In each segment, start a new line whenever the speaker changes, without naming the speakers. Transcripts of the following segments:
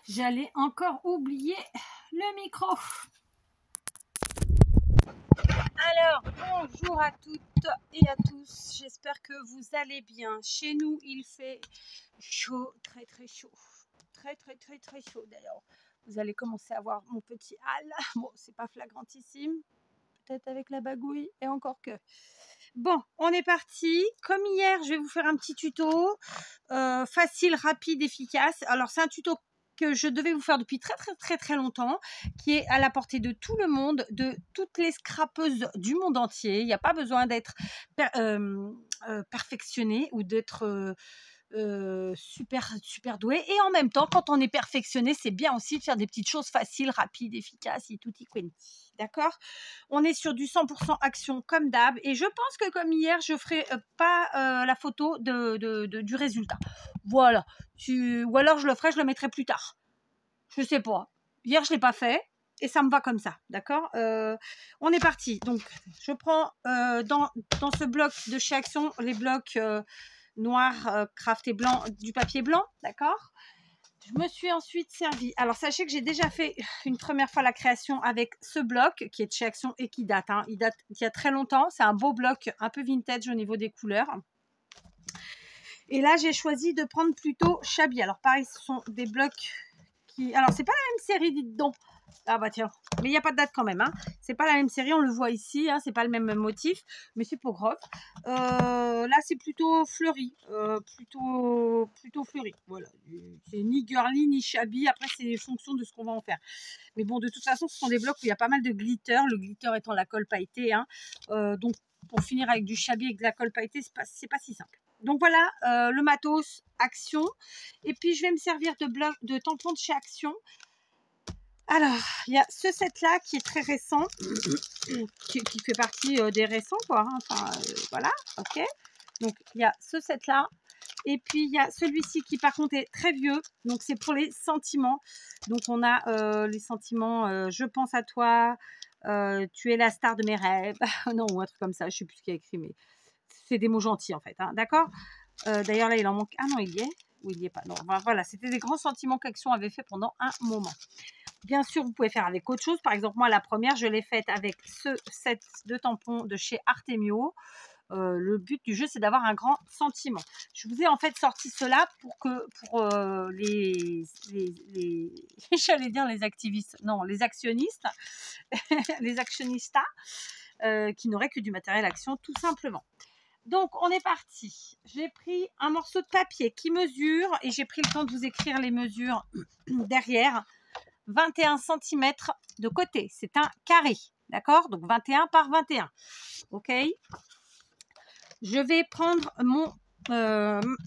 J'allais encore oublier le micro. Alors, bonjour à toutes et à tous. J'espère que vous allez bien. Chez nous, il fait chaud, très très chaud. Très chaud d'ailleurs. Vous allez commencer à voir mon petit hal. Bon, c'est pas flagrantissime. Peut-être avec la bagouille et encore que. Bon, on est parti. Comme hier, je vais vous faire un petit tuto facile, rapide, efficace. Alors, c'est un tuto que je devais vous faire depuis très longtemps, qui est à la portée de tout le monde, de toutes les scrapeuses du monde entier. Il n'y a pas besoin d'être perfectionné ou d'être super doué. Et en même temps, quand on est perfectionné, c'est bien aussi de faire des petites choses faciles, rapides, efficaces et tutti quanti. D'accord? On est sur du 100% action comme d'hab. Et je pense que comme hier, je ferai pas la photo du résultat. Voilà. Ou alors je le ferai, je le mettrai plus tard. Je sais pas. Hier, je l'ai pas fait. Et ça me va comme ça, d'accord? On est parti. Donc, je prends dans ce bloc de chez Action, les blocs noir, craft et blanc, du papier blanc, d'accord? Je me suis ensuite servi. Alors, sachez que j'ai déjà fait une première fois la création avec ce bloc qui est de chez Action et qui date. Il date d'il y a très longtemps. C'est un beau bloc, un peu vintage au niveau des couleurs. Et là, j'ai choisi de prendre plutôt Chabi. Alors, pareil, ce sont des blocs qui... Alors, c'est pas la même série, dites donc. Ah bah tiens, mais il n'y a pas de date quand même. C'est pas la même série, on le voit ici. C'est pas le même motif, mais c'est pas grave. Là, c'est plutôt fleuri. Plutôt fleuri. Voilà. C'est ni girly, ni shabby. Après, c'est fonction de ce qu'on va en faire. Mais bon, de toute façon, ce sont des blocs où il y a pas mal de glitter. Le glitter étant la colle pailletée. Donc, pour finir avec du shabby et de la colle pailletée, c'est pas si simple. Donc voilà, le matos, Action. Et puis, je vais me servir de tampons de chez Action. Alors, il y a ce set-là qui est très récent, qui fait partie des récents, quoi. Voilà, ok. Donc, il y a ce set-là. Et puis, il y a celui-ci qui, par contre, est très vieux. Donc, c'est pour les sentiments. Donc, on a les sentiments, je pense à toi, tu es la star de mes rêves. Non, ou un truc comme ça, je ne sais plus ce qu'il y a écrit, mais c'est des mots gentils, en fait. D'accord? D'ailleurs, là, il en manque. Ah non, il y est. Ou il n'y est pas. Non, voilà, c'était des grands sentiments qu'Action avait fait pendant un moment. Bien sûr, vous pouvez faire avec autre chose. Par exemple, moi, la première, je l'ai faite avec ce set de tampons de chez Artemio. Le but du jeu, c'est d'avoir un grand sentiment. Je vous ai en fait sorti cela pour les j'allais dire les activistes, non, les actionnistes, les actionnistas, qui n'auraient que du matériel Action, tout simplement. Donc, on est parti. J'ai pris un morceau de papier qui mesure, et j'ai pris le temps de vous écrire les mesures derrière. 21 cm de côté, c'est un carré, d'accord? Donc 21 par 21, ok? Je vais prendre mon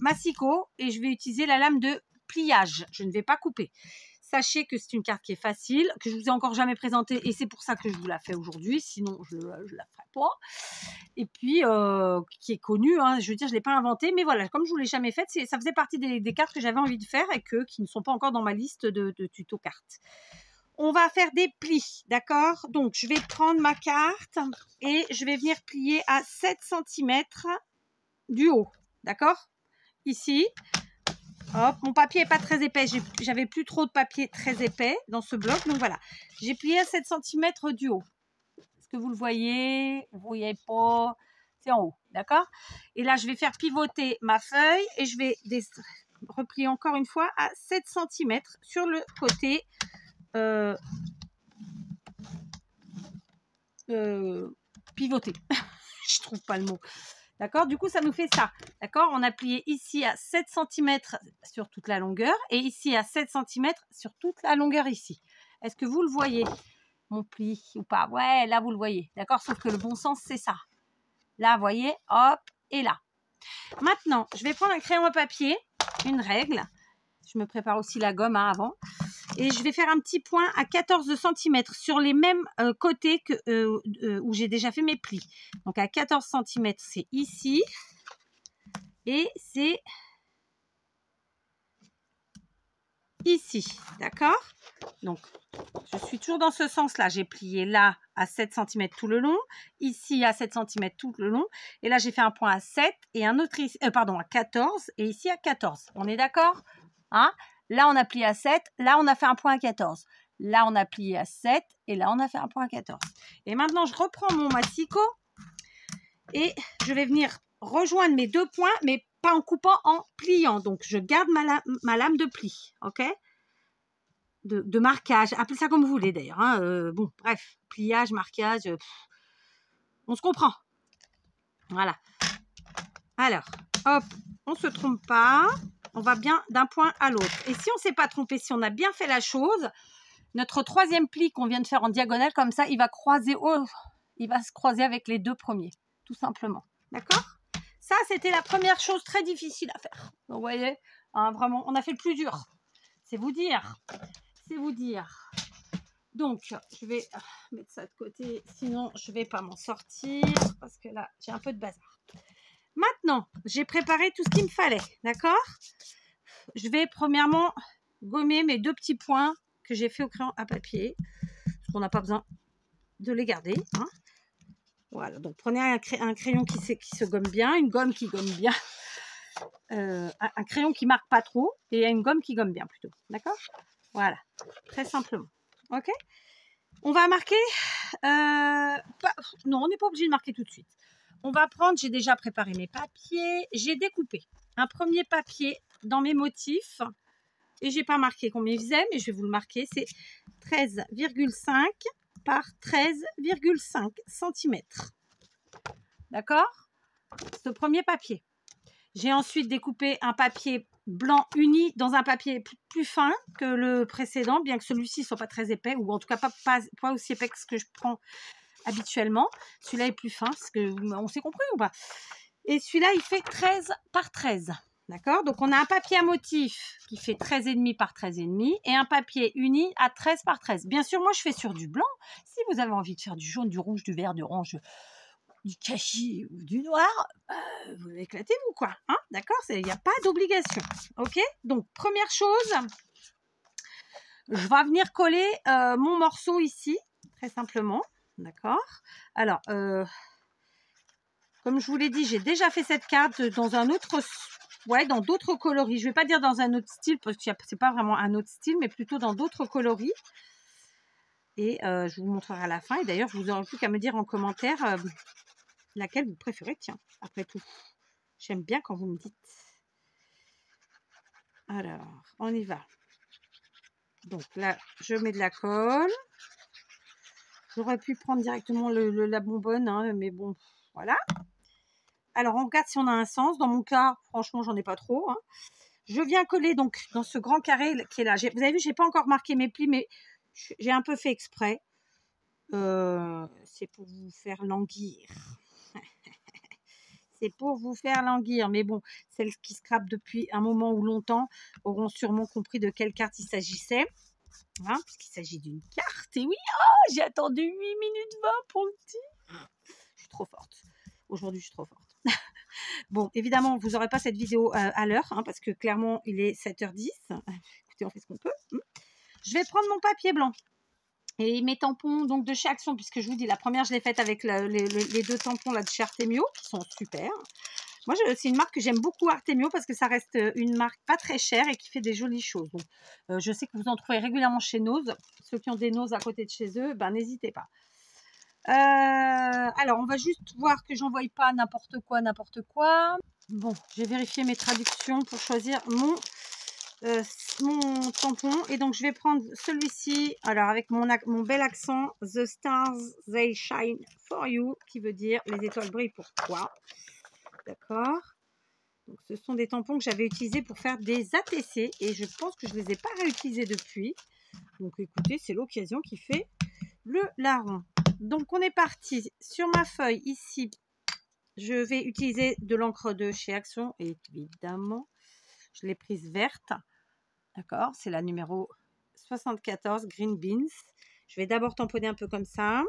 massicot et je vais utiliser la lame de pliage. Je ne vais pas couper. Sachez que c'est une carte qui est facile, que je ne vous ai encore jamais présentée et c'est pour ça que je vous la fais aujourd'hui, sinon je ne la ferai pas. Et puis, qui est connue, je veux dire, je ne l'ai pas inventée, mais voilà, comme je ne vous l'ai jamais faite, ça faisait partie des cartes que j'avais envie de faire et qui ne sont pas encore dans ma liste de tuto cartes. On va faire des plis, d'accord? Donc, je vais prendre ma carte et je vais venir plier à 7 cm du haut, d'accord? Ici. Hop, mon papier n'est pas très épais. J'avais plus trop de papier très épais dans ce bloc. Donc, voilà. J'ai plié à 7 cm du haut. Est-ce que vous le voyez? Vous ne voyez pas? C'est en haut, d'accord? Et là, je vais faire pivoter ma feuille et je vais replier encore une fois à 7 cm sur le côté pivoter. Je trouve pas le mot. D'accord? Du coup, ça nous fait ça. D'accord? On a plié ici à 7 cm sur toute la longueur et ici à 7 cm sur toute la longueur ici. Est-ce que vous le voyez, mon pli ou pas? Ouais, là, vous le voyez. D'accord? Sauf que le bon sens, c'est ça. Là, vous voyez, hop, et là. Maintenant, je vais prendre un crayon à papier, une règle. Je me prépare aussi la gomme avant. Et je vais faire un petit point à 14 cm sur les mêmes côtés où j'ai déjà fait mes plis. Donc à 14 cm, c'est ici. Et c'est ici. D'accord? Donc, je suis toujours dans ce sens-là. J'ai plié là à 7 cm tout le long. Ici à 7 cm tout le long. Et là, j'ai fait un point à 7 et un autre ici, à 14 et ici à 14. On est d'accord? Là, on a plié à 7. Là, on a fait un point à 14. Là, on a plié à 7. Et là, on a fait un point à 14. Et maintenant, je reprends mon massicot. Et je vais venir rejoindre mes 2 points, mais pas en coupant, en pliant. Donc, je garde ma lame de pli. OK? De marquage. Appelez ça comme vous voulez, d'ailleurs. Hein. Bon, bref. Pliage, marquage. On se comprend. Voilà. Alors, hop. On ne se trompe pas. On va bien d'un point à l'autre. Et si on ne s'est pas trompé, si on a bien fait la chose, notre 3e pli qu'on vient de faire en diagonale, comme ça, il va croiser, il va se croiser avec les 2 premiers, tout simplement. D'accord? Ça, c'était la première chose très difficile à faire. Donc, vous voyez, hein, vraiment, on a fait le plus dur. C'est vous dire. C'est vous dire. Donc, je vais mettre ça de côté, sinon je ne vais pas m'en sortir, parce que là, j'ai un peu de bazar. Maintenant, j'ai préparé tout ce qu'il me fallait, d'accord? Je vais premièrement gommer mes 2 petits points que j'ai fait au crayon à papier, parce qu'on n'a pas besoin de les garder. Hein. Voilà, donc prenez un crayon qui se gomme bien, une gomme qui gomme bien, un crayon qui marque pas trop, et une gomme qui gomme bien plutôt, d'accord? Voilà, très simplement. Ok? On va marquer, non, on n'est pas obligé de marquer tout de suite. On va prendre, j'ai déjà préparé mes papiers, j'ai découpé un premier papier dans mes motifs, et j'ai pas marqué combien il faisait, mais je vais vous le marquer, c'est 13,5 par 13,5 cm. D'accord? Ce premier papier. J'ai ensuite découpé un papier blanc uni dans un papier plus fin que le précédent, bien que celui-ci ne soit pas très épais, ou en tout cas pas aussi épais que ce que je prends habituellement. Celui-là est plus fin, parce que on s'est compris ou pas? Et celui-là, il fait 13 par 13. D'accord? Donc, on a un papier à motif qui fait 13,5 par 13,5 et un papier uni à 13 par 13. Bien sûr, moi, je fais sur du blanc. Si vous avez envie de faire du jaune, du rouge, du vert, du orange, du kaki ou du noir, vous éclatez-vous, quoi. Hein? D'accord? Il n'y a pas d'obligation. OK? Donc, première chose, je vais venir coller mon morceau ici, très simplement. D'accord? Alors, comme je vous l'ai dit, j'ai déjà fait cette carte dans un autre... Ouais, dans d'autres coloris. Je ne vais pas dire dans un autre style, parce que ce n'est pas vraiment un autre style, mais plutôt dans d'autres coloris. Et je vous montrerai à la fin. Et d'ailleurs, je vous aurai plus qu'à me dire en commentaire laquelle vous préférez. Tiens, après tout, j'aime bien quand vous me dites. Alors, on y va. Donc là, je mets de la colle. J'aurais pu prendre directement la bonbonne, hein, mais bon, voilà. Alors, on regarde si on a un sens. Dans mon cas, franchement, j'en ai pas trop. Hein. Je viens coller donc dans ce grand carré qui est là. Vous avez vu, je n'ai pas encore marqué mes plis, mais j'ai un peu fait exprès. C'est pour vous faire languir. C'est pour vous faire languir. Mais bon, celles qui scrapent depuis un moment ou longtemps auront sûrement compris de quelle carte il s'agissait. Hein, parce qu'il s'agit d'une carte. Et oui, oh, j'ai attendu 8 minutes 20 pour le dire. Je suis trop forte. Aujourd'hui, je suis trop forte. Bon, évidemment, vous n'aurez pas cette vidéo à l'heure, hein, parce que clairement, il est 7h10. Écoutez, on fait ce qu'on peut. Je vais prendre mon papier blanc et mes tampons donc de chez Action, puisque je vous dis, la première, je l'ai faite avec les 2 tampons là, de chez Artemio, qui sont super. Moi, c'est une marque que j'aime beaucoup, Artemio, parce que ça reste une marque pas très chère et qui fait des jolies choses. Donc, je sais que vous en trouvez régulièrement chez Nose. Ceux qui ont des Nose à côté de chez eux, ben, n'hésitez pas. Alors, on va juste voir que j'envoie pas n'importe quoi. Bon, j'ai vérifié mes traductions pour choisir mon tampon. Et donc, je vais prendre celui-ci. Alors, avec mon bel accent. The stars, they shine for you. Qui veut dire les étoiles brillent pour toi. D'accord. Donc, ce sont des tampons que j'avais utilisés pour faire des ATC. Et je pense que je ne les ai pas réutilisés depuis. Donc, écoutez, c'est l'occasion qui fait le larron. Donc, on est parti. Sur ma feuille, ici, je vais utiliser de l'encre de chez Action. Évidemment, je l'ai prise verte. D'accord, c'est la numéro 74, Green Beans. Je vais d'abord tamponner un peu comme ça.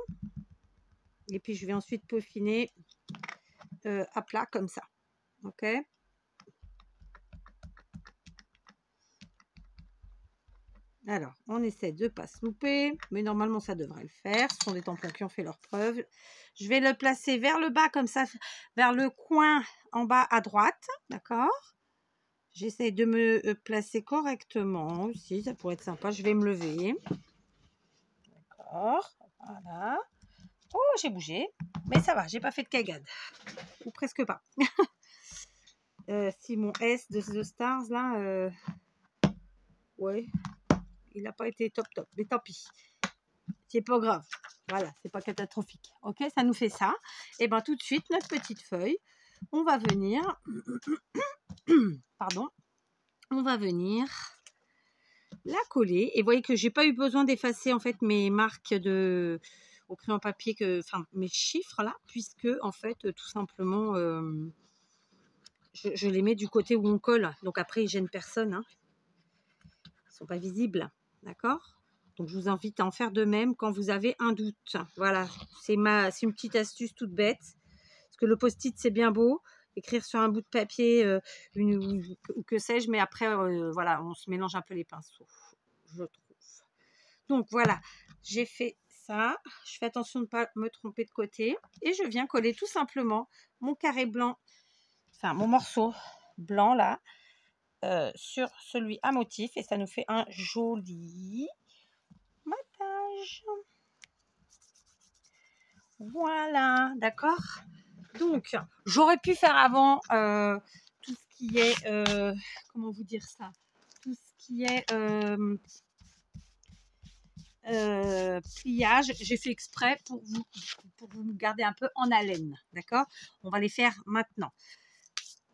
Et puis, je vais ensuite peaufiner à plat comme ça. OK. Alors, on essaie de ne pas se louper, mais normalement, ça devrait le faire. Ce sont des tampons qui ont fait leur preuve. Je vais le placer vers le bas, comme ça, vers le coin en bas à droite. D'accord. J'essaye de me placer correctement aussi. Ça pourrait être sympa. Je vais me lever. D'accord. Voilà. Oh, j'ai bougé. Mais ça va, j'ai pas fait de cagade. Ou presque pas. Si mon S de The Stars, là, ouais, il n'a pas été top. Mais tant pis. C'est pas grave. Voilà, c'est pas catastrophique. Ok, ça nous fait ça. Et bien tout de suite, notre petite feuille, on va venir... Pardon. On va venir la coller. Et vous voyez que j'ai pas eu besoin d'effacer en fait mes marques au crayon papier, enfin mes chiffres là, puisque en fait tout simplement je les mets du côté où on colle. Donc après ils gênent personne. Hein. Ils sont pas visibles. D'accord? Donc je vous invite à en faire de même quand vous avez un doute. Voilà, c'est une petite astuce toute bête. Parce que le post-it c'est bien beau. Écrire sur un bout de papier ou que sais-je, mais après, voilà, on se mélange un peu les pinceaux, je trouve. Donc, voilà, j'ai fait ça. Je fais attention de ne pas me tromper de côté. Et je viens coller tout simplement mon carré blanc, enfin, mon morceau blanc, là, sur celui à motif. Et ça nous fait un joli matage. Voilà, d'accord? Donc, j'aurais pu faire avant tout ce qui est, comment vous dire ça? Tout ce qui est pliage. J'ai fait exprès pour vous garder un peu en haleine, d'accord? On va les faire maintenant.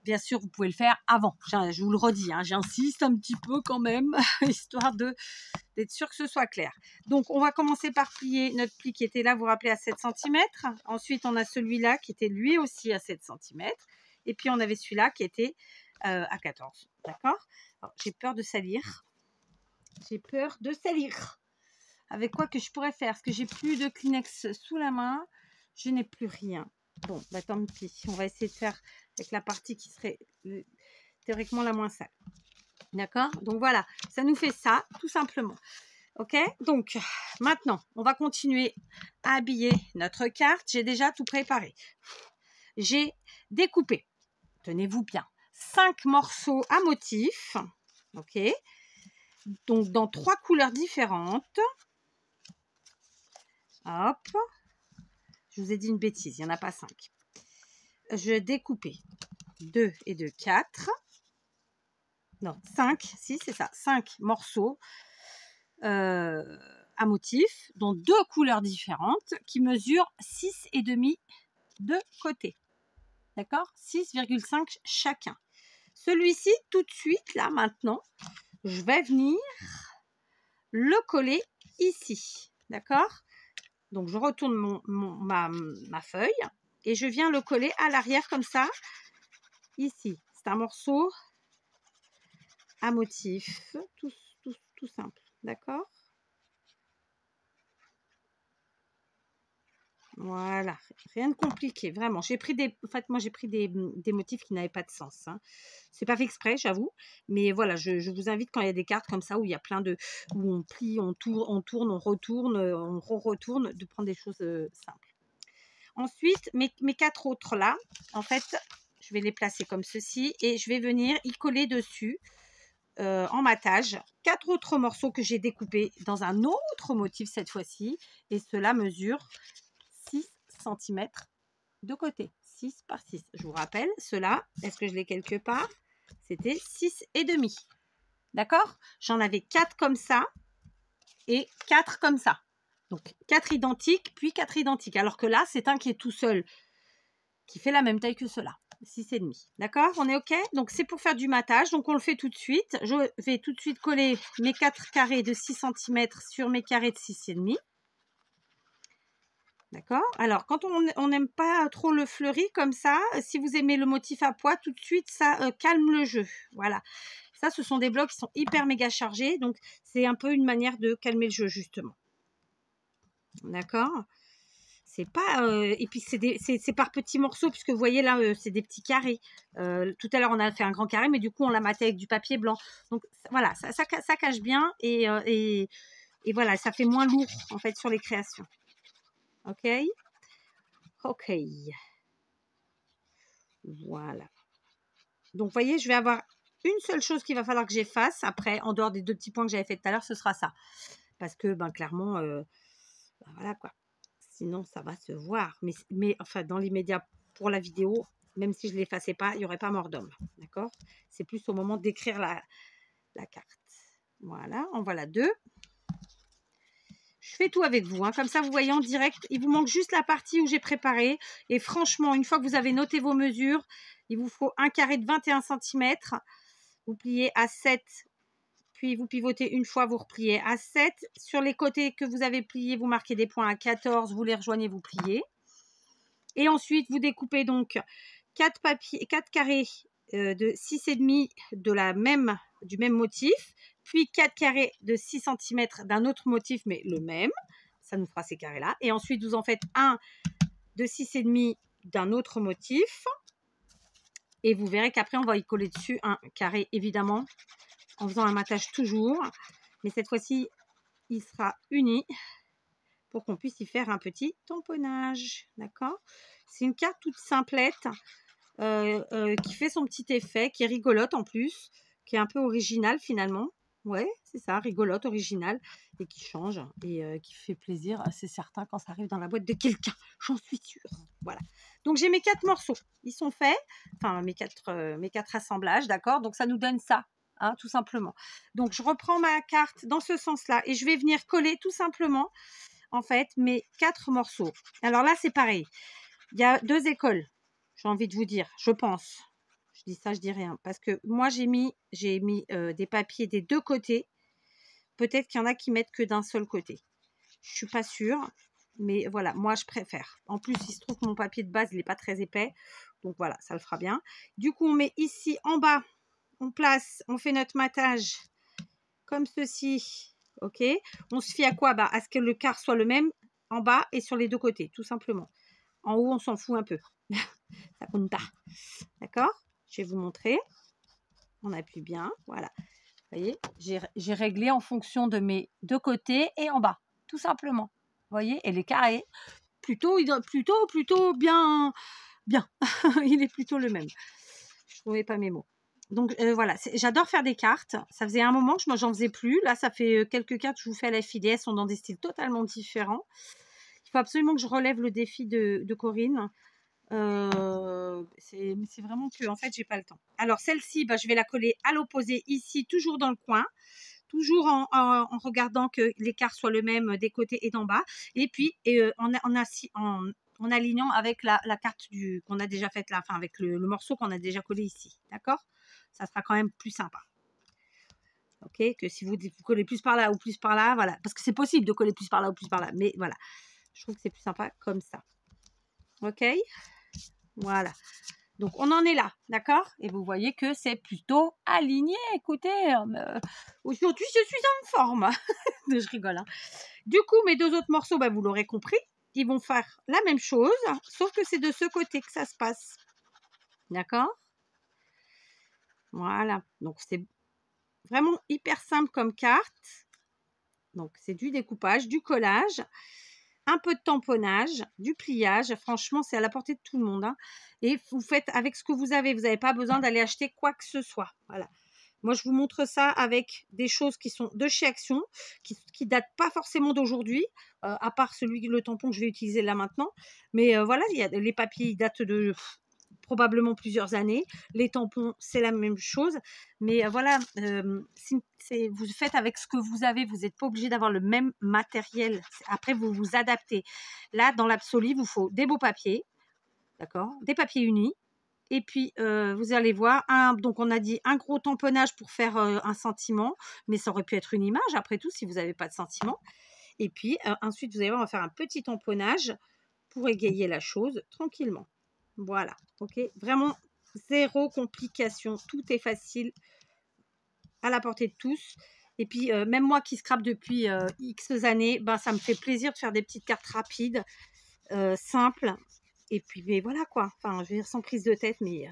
Bien sûr, vous pouvez le faire avant. Je vous le redis, hein, j'insiste un petit peu quand même, histoire d'être sûr que ce soit clair. Donc, on va commencer par plier notre pli qui était là, vous vous rappelez, à 7 cm. Ensuite, on a celui-là qui était lui aussi à 7 cm. Et puis, on avait celui-là qui était à 14. D'accord? J'ai peur de salir. J'ai peur de salir. Avec quoi que je pourrais faire? Parce que j'ai plus de Kleenex sous la main. Je n'ai plus rien. Bon, bah tant pis. On va essayer de faire avec la partie qui serait théoriquement la moins sale. D'accord? Donc voilà, ça nous fait ça, tout simplement. Ok? Donc, maintenant, on va continuer à habiller notre carte. J'ai déjà tout préparé. J'ai découpé, tenez-vous bien, 5 morceaux à motif. Ok? Donc, dans 3 couleurs différentes. Hop. Je vous ai dit une bêtise, il n'y en a pas 5. Je vais découper 2 et 2, 4. Non, 5, si c'est ça, 5 morceaux à motif, dont 2 couleurs différentes qui mesurent 6,5 de côté. D'accord? 6,5 chacun. Celui-ci, tout de suite, là, maintenant, je vais venir le coller ici. D'accord? Donc, je retourne ma feuille et je viens le coller à l'arrière comme ça, ici. C'est un morceau à motif, tout simple. D'accord? Voilà, rien de compliqué, vraiment. J'ai pris moi j'ai pris des motifs qui n'avaient pas de sens. Hein. C'est pas fait exprès, j'avoue. Mais voilà, je vous invite quand il y a des cartes comme ça où il y a plein où on plie, on tourne, on retourne, on retourne, de prendre des choses simples. Ensuite, mes 4 autres là, en fait, je vais les placer comme ceci et je vais venir y coller dessus en matage 4 autres morceaux que j'ai découpés dans un autre motif cette fois-ci. Et cela mesure 6 cm de côté, 6 par 6. Je vous rappelle, cela, est-ce que je l'ai quelque part? C'était 6,5. D'accord? J'en avais 4 comme ça et 4 comme ça. Donc 4 identiques, puis 4 identiques. Alors que là, c'est un qui est tout seul, qui fait la même taille que cela. 6,5. D'accord? On est OK? Donc c'est pour faire du matage. Donc on le fait tout de suite. Je vais tout de suite coller mes 4 carrés de 6 cm sur mes carrés de 6,5. D'accord? Alors, quand on n'aime pas trop le fleuri comme ça, si vous aimez le motif à pois, tout de suite, ça calme le jeu. Voilà. Ça, ce sont des blocs qui sont hyper méga chargés. Donc, c'est un peu une manière de calmer le jeu, justement. D'accord? C'est pas... et puis, c'est par petits morceaux, puisque vous voyez là, c'est des petits carrés. Tout à l'heure, on a fait un grand carré, mais du coup, on l'a maté avec du papier blanc. Donc, voilà, ça cache bien. Et voilà, ça fait moins lourd, en fait, sur les créations. OK? OK. Voilà. Donc, vous voyez, je vais avoir une seule chose qu'il va falloir que j'efface après, en dehors des 2 petits points que j'avais fait tout à l'heure, ce sera ça. Parce que, ben, clairement, ben, voilà quoi. Sinon, ça va se voir. Mais enfin, dans l'immédiat, pour la vidéo, même si je ne l'effaçais pas, il n'y aurait pas mort d'homme. D'accord? C'est plus au moment d'écrire la carte. Voilà, en voilà 2. Je fais tout avec vous, hein. Comme ça, vous voyez en direct. Il vous manque juste la partie où j'ai préparé. Et franchement, une fois que vous avez noté vos mesures, il vous faut un carré de 21 cm. Vous pliez à 7, puis vous pivotez une fois, vous repliez à 7. Sur les côtés que vous avez pliés, vous marquez des points à 14. Vous les rejoignez, vous pliez. Et ensuite, vous découpez donc 4 carrés de 6,5 du même motif, puis 4 carrés de 6 cm d'un autre motif, mais le même. Ça nous fera ces carrés-là. Et ensuite, vous en faites un de 6,5 d'un autre motif. Et vous verrez qu'après, on va y coller dessus un carré, évidemment, en faisant un matage toujours. Mais cette fois-ci, il sera uni pour qu'on puisse y faire un petit tamponnage. D'accord? C'est une carte toute simplette qui fait son petit effet, qui est rigolote en plus, qui est un peu originale finalement. Ouais, c'est ça, rigolote, originale, et qui change, et qui fait plaisir, c'est certain, quand ça arrive dans la boîte de quelqu'un, j'en suis sûre. Voilà. Donc j'ai mes 4 morceaux, ils sont faits, enfin mes quatre assemblages, d'accord? Donc ça nous donne ça, hein, tout simplement. Donc je reprends ma carte dans ce sens-là, et je vais venir coller tout simplement, en fait, mes 4 morceaux. Alors là, c'est pareil. Il y a 2 écoles, j'ai envie de vous dire, je pense. Je dis ça, je dis rien. Parce que moi, j'ai mis des papiers des 2 côtés. Peut-être qu'il y en a qui mettent que d'un seul côté. Je ne suis pas sûre. Mais voilà, moi, je préfère. En plus, il se trouve que mon papier de base, il n'est pas très épais. Donc voilà, ça le fera bien. Du coup, on met ici en bas, on fait notre matage comme ceci. OK? On se fie à quoi? À ce que le quart soit le même en bas et sur les 2 côtés, tout simplement. En haut, on s'en fout un peu. Ça compte pas. D'accord? Je vais vous montrer. On appuie bien. Voilà. Vous voyez, j'ai réglé en fonction de mes 2 côtés et en bas. Tout simplement. Vous voyez? Et les carrés, plutôt bien. Il est plutôt le même. Je ne trouvais pas mes mots. Donc voilà, j'adore faire des cartes. Ça faisait un moment que j'en faisais plus. Là, ça fait quelques cartes que je vous fais à la FIDS. Elles sont dans des styles totalement différents. Il faut absolument que je relève le défi de Corinne. C'est vraiment que en fait j'ai pas le temps. Alors celle-ci, je vais la coller à l'opposé ici, toujours dans le coin, toujours en regardant que l'écart soit le même des côtés et d'en bas, et puis en alignant avec la carte qu'on a déjà faite là, enfin avec le morceau qu'on a déjà collé ici, d'accord? Ça sera quand même plus sympa. Ok, que si vous collez plus par là ou plus par là, voilà, parce que c'est possible de coller plus par là ou plus par là, mais voilà, je trouve que c'est plus sympa comme ça. Ok, voilà. Donc, on en est là, d'accord? Et vous voyez que c'est plutôt aligné. Écoutez, aujourd'hui, je suis en forme. Je rigole, hein. Du coup, mes 2 autres morceaux, vous l'aurez compris, ils vont faire la même chose, sauf que c'est de ce côté que ça se passe. D'accord? Voilà. Donc, c'est vraiment hyper simple comme carte. Donc, c'est du découpage, du collage, un peu de tamponnage, du pliage. Franchement, c'est à la portée de tout le monde, hein. Et vous faites avec ce que vous avez. Vous n'avez pas besoin d'aller acheter quoi que ce soit. Voilà. Moi, je vous montre ça avec des choses qui sont de chez Action, qui ne datent pas forcément d'aujourd'hui, à part le tampon que je vais utiliser là maintenant. Mais voilà, les papiers, ils datent de probablement plusieurs années. Les tampons, c'est la même chose. Mais voilà, vous faites avec ce que vous avez. Vous n'êtes pas obligé d'avoir le même matériel. Après, vous vous adaptez. Là, dans l'absolu, il vous faut des beaux papiers, d'accord, des papiers unis. Et puis, vous allez voir, donc on a dit un gros tamponnage pour faire un sentiment, mais ça aurait pu être une image, après tout, si vous n'avez pas de sentiment. Et puis, ensuite, vous allez voir, on va faire un petit tamponnage pour égayer la chose tranquillement. Voilà, ok? Vraiment, zéro complication, tout est facile, à la portée de tous. Et puis, même moi qui scrape depuis X années, ça me fait plaisir de faire des petites cartes rapides, simples. Et puis, mais voilà quoi, enfin, je veux dire, sans prise de tête, mais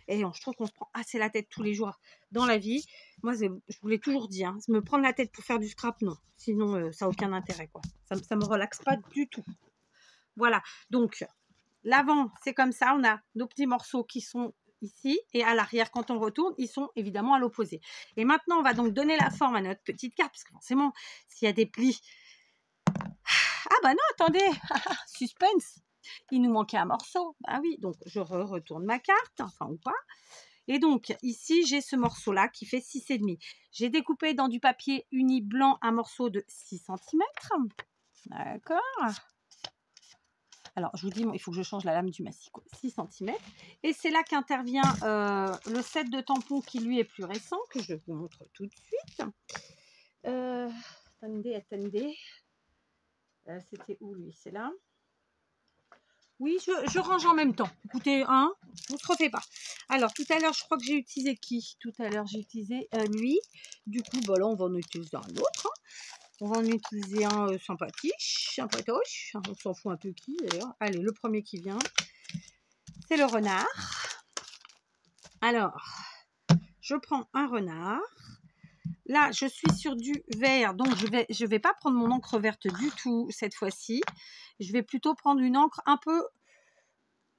je trouve qu'on se prend assez la tête tous les jours dans la vie. Moi, je vous l'ai toujours dit, hein, me prendre la tête pour faire du scrap, non. Sinon, ça n'a aucun intérêt, quoi. Ça me relaxe pas du tout. Voilà, donc, l'avant, c'est comme ça. On a nos petits morceaux qui sont ici, et à l'arrière, quand on retourne, ils sont évidemment à l'opposé. Et maintenant, on va donc donner la forme à notre petite carte, parce que forcément, s'il y a des plis... Ah bah non, attendez, suspense, il nous manquait un morceau. Bah oui, donc je retourne ma carte, enfin ou pas. Et donc, ici, j'ai ce morceau-là qui fait 6,5. J'ai découpé dans du papier uni blanc un morceau de 6 cm. D'accord. Alors, je vous dis, il faut que je change la lame du massicot. 6 cm. Et c'est là qu'intervient le set de tampons qui, lui, est plus récent, que je vous montre tout de suite. Attendez. C'était où, lui? C'est là. Oui, je range en même temps. Écoutez, hein, on ne se refait pas. Alors, tout à l'heure, je crois que j'ai utilisé qui? Tout à l'heure, j'ai utilisé lui. Du coup, bah là, on va en utiliser un autre. Hein. On va en utiliser un sympatoche. On s'en fout un peu qui, d'ailleurs. Allez, le premier qui vient, c'est le renard. Alors, je prends un renard. Là, je suis sur du vert, donc je vais pas prendre mon encre verte du tout cette fois-ci. Je vais plutôt prendre une encre un peu...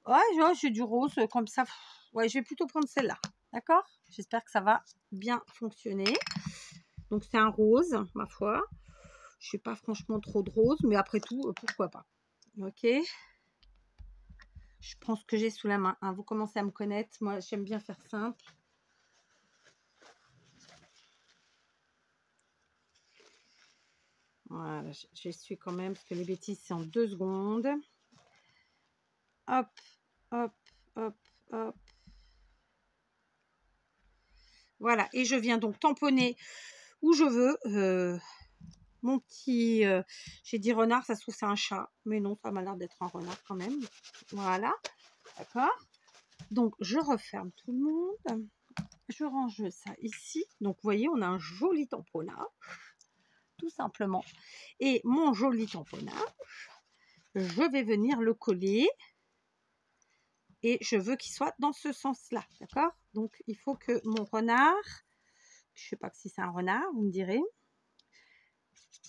Ouais, j'ai du rose comme ça. Ouais, je vais plutôt prendre celle-là. D'accord? J'espère que ça va bien fonctionner. Donc, c'est un rose, ma foi. Je ne sais pas franchement trop de rose, mais après tout, pourquoi pas. Ok? Je prends ce que j'ai sous la main. Hein. Vous commencez à me connaître. Moi, j'aime bien faire simple. Voilà, j'essuie quand même, parce que les bêtises, c'est en 2 secondes. Hop, hop, hop, hop. Voilà, et je viens donc tamponner où je veux. Mon petit, j'ai dit renard, ça se trouve c'est un chat, mais non, ça m'a l'air d'être un renard quand même. Voilà, d'accord. Donc, je referme tout le monde. Je range ça ici. Donc, vous voyez, on a un joli tamponnage, tout simplement. Et mon joli tamponnage, je vais venir le coller. Et je veux qu'il soit dans ce sens-là, d'accord? Donc, il faut que mon renard, je ne sais pas si c'est un renard, vous me direz.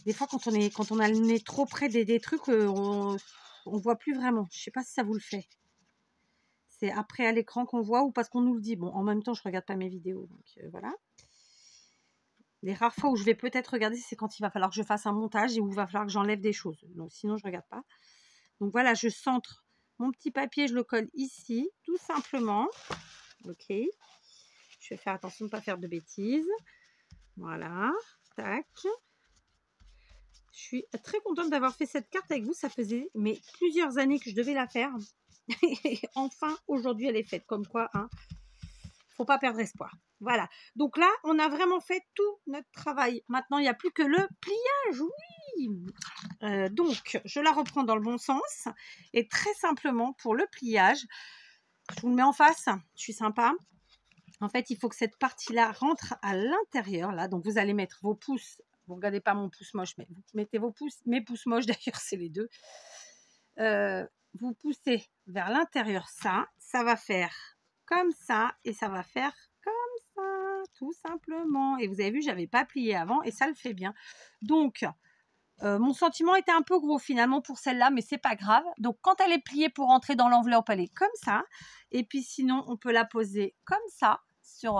Des fois, quand on a le nez trop près des trucs, on ne voit plus vraiment. Je ne sais pas si ça vous le fait. C'est après à l'écran qu'on voit ou parce qu'on nous le dit. Bon, en même temps, je ne regarde pas mes vidéos, donc voilà. Les rares fois où je vais peut-être regarder, c'est quand il va falloir que je fasse un montage et où il va falloir que j'enlève des choses. Donc, sinon, je ne regarde pas. Donc, voilà, je centre mon petit papier, je le colle ici, tout simplement. Ok. Je vais faire attention de ne pas faire de bêtises. Voilà. Tac. Je suis très contente d'avoir fait cette carte avec vous. Ça faisait plusieurs années que je devais la faire. Et enfin, aujourd'hui, elle est faite. Comme quoi, hein, faut pas perdre espoir. Voilà. Donc là, on a vraiment fait tout notre travail. Maintenant, il n'y a plus que le pliage. Oui. Donc, je la reprends dans le bon sens. Et très simplement, pour le pliage, je vous le mets en face. Je suis sympa. En fait, il faut que cette partie-là rentre à l'intérieur. Là, donc vous allez mettre vos pouces. Vous ne regardez pas mon pouce moche, mais vous mettez vos pouces. Mes pouces moches, d'ailleurs, c'est les deux. Vous poussez vers l'intérieur ça. Ça va faire comme ça et ça va faire comme ça, tout simplement. Et vous avez vu, je n'avais pas plié avant et ça le fait bien. Donc, mon sentiment était un peu gros finalement pour celle-là, mais c'est pas grave. Donc, quand elle est pliée pour entrer dans l'enveloppe, elle est comme ça. Et puis, sinon, on peut la poser comme ça sur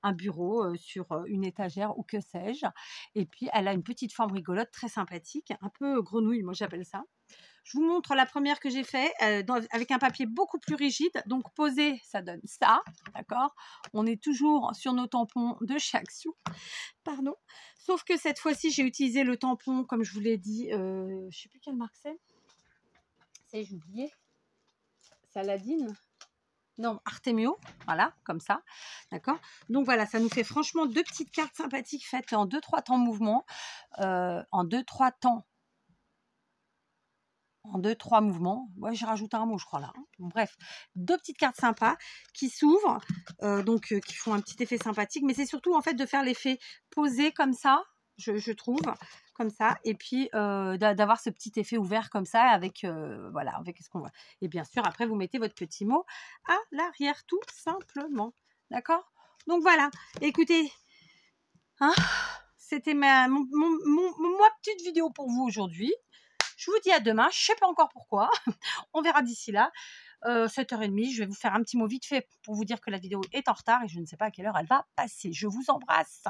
un bureau, sur une étagère ou que sais-je. Et puis, elle a une petite forme rigolote, très sympathique, un peu grenouille, moi j'appelle ça. Je vous montre la première que j'ai fait avec un papier beaucoup plus rigide. Donc, posé, ça donne ça, d'accord? On est toujours sur nos tampons de chez Action. Pardon. Sauf que cette fois-ci, j'ai utilisé le tampon, comme je vous l'ai dit, je ne sais plus quelle marque c'est. Ça y est, j'ai oublié. Saladine. Non, Artemio, voilà, comme ça, d'accord. Donc voilà, ça nous fait franchement 2 petites cartes sympathiques faites en 2-3 temps mouvements, en 2-3 temps. En 2-3 mouvements. Ouais, j'ai rajouté un mot, je crois, là. Bon, bref, 2 petites cartes sympas qui s'ouvrent, qui font un petit effet sympathique. Mais c'est surtout, en fait, de faire l'effet posé comme ça, je trouve, comme ça. Et puis, d'avoir ce petit effet ouvert comme ça avec, voilà, avec ce qu'on voit. Et bien sûr, après, vous mettez votre petit mot à l'arrière, tout simplement. D'accord? Donc, voilà. Écoutez, hein, c'était ma petite vidéo pour vous aujourd'hui. Je vous dis à demain, je ne sais pas encore pourquoi, on verra d'ici là. 7h30. Je vais vous faire un petit mot vite fait pour vous dire que la vidéo est en retard et je ne sais pas à quelle heure elle va passer. Je vous embrasse.